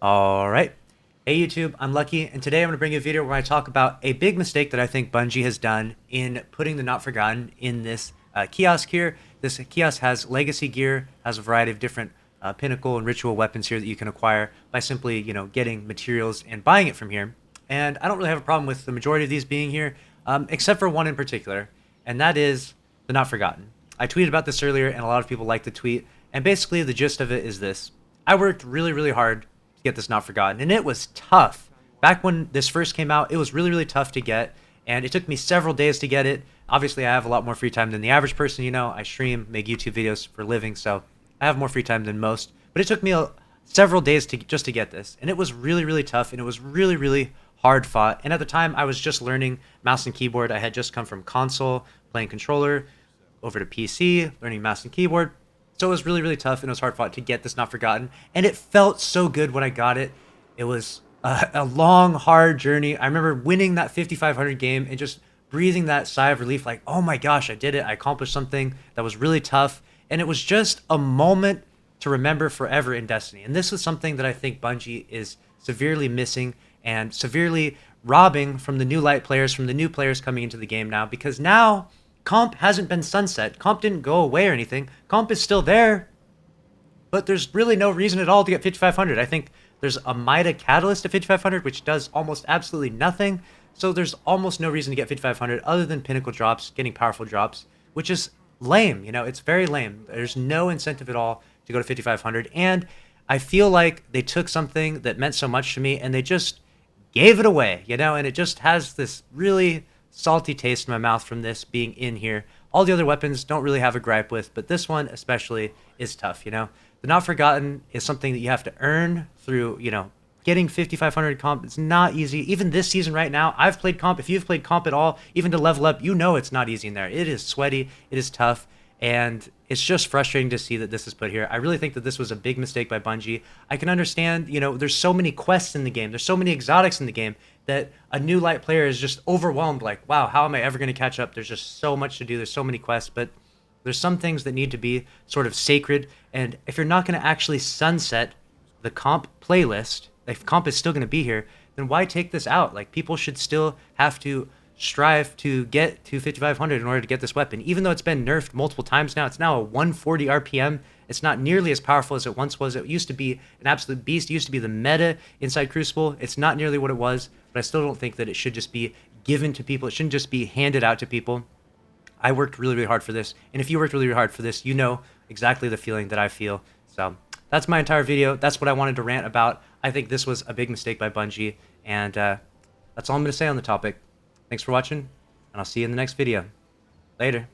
Alright. Hey YouTube, I'm Lucky, and today I'm going to bring you a video where I talk about a big mistake that I think Bungie has done in putting the Not Forgotten in this kiosk here. This kiosk has legacy gear, has a variety of different pinnacle and ritual weapons here that you can acquire by simply, getting materials and buying it from here. And I don't really have a problem with the majority of these being here, except for one in particular, and that is the Not Forgotten. I tweeted about this earlier, and a lot of people like the tweet, and basically the gist of it is this. I worked really, really hard to get this Not Forgotten, and it was tough. Back when this first came out, it was really, really tough to get, and it took me several days to get it. Obviously, I have a lot more free time than the average person, I stream, make YouTube videos for a living, so I have more free time than most. But it took me several days just to get this, and it was really, really tough, and it was really, really hard fought. And at the time, I was just learning mouse and keyboard. I had just come from console, playing controller, over to PC, learning mouse and keyboard. So it was really, really tough, and it was hard fought to get this Not Forgotten. And it felt so good when I got it. It was a long, hard journey. I remember winning that 5500 game and just breathing that sigh of relief, like, oh my gosh, I did it. I accomplished something that was really tough. And it was just a moment to remember forever in Destiny. And this is something that I think Bungie is severely missing and severely robbing from the new light players, from the new players coming into the game now, because now Comp hasn't been sunset. Comp didn't go away or anything. Comp is still there, but there's really no reason at all to get 5500. I think there's a Mida Catalyst at 5500, which does almost absolutely nothing. So there's almost no reason to get 5500 other than pinnacle drops, getting powerful drops, which is lame. It's very lame. There's no incentive at all to go to 5500. And I feel like they took something that meant so much to me and they just gave it away, and it just has this really salty taste in my mouth from this being in here. All the other weapons don't really have a gripe with, but this one especially is tough. The Not Forgotten is something that you have to earn through, getting 5500 comp. It's not easy. Even this season right now, I've played comp. If you've played comp at all, even to level up, it's not easy in there. It is sweaty, it is tough, and it's just frustrating to see that this is put here. I really think that this was a big mistake by Bungie. I can understand, there's so many quests in the game, there's so many exotics in the game, that a new light player is just overwhelmed, like, wow, how am I ever going to catch up? There's just so much to do, there's so many quests, but there's some things that need to be sort of sacred, and if you're not going to actually sunset the comp playlist, if comp is still going to be here, then why take this out? Like, people should still have to strive to get to 5500 in order to get this weapon. Even though it's been nerfed multiple times now, it's now a 140 RPM. It's not nearly as powerful as it once was. It used to be an absolute beast. It used to be the meta inside Crucible. It's not nearly what it was, but I still don't think that it should just be given to people. It shouldn't just be handed out to people. I worked really, really hard for this, and if you worked really, really hard for this, you know exactly the feeling that I feel. So that's my entire video. That's what I wanted to rant about. I think this was a big mistake by Bungie, and that's all I'm going to say on the topic. Thanks for watching, and I'll see you in the next video. Later.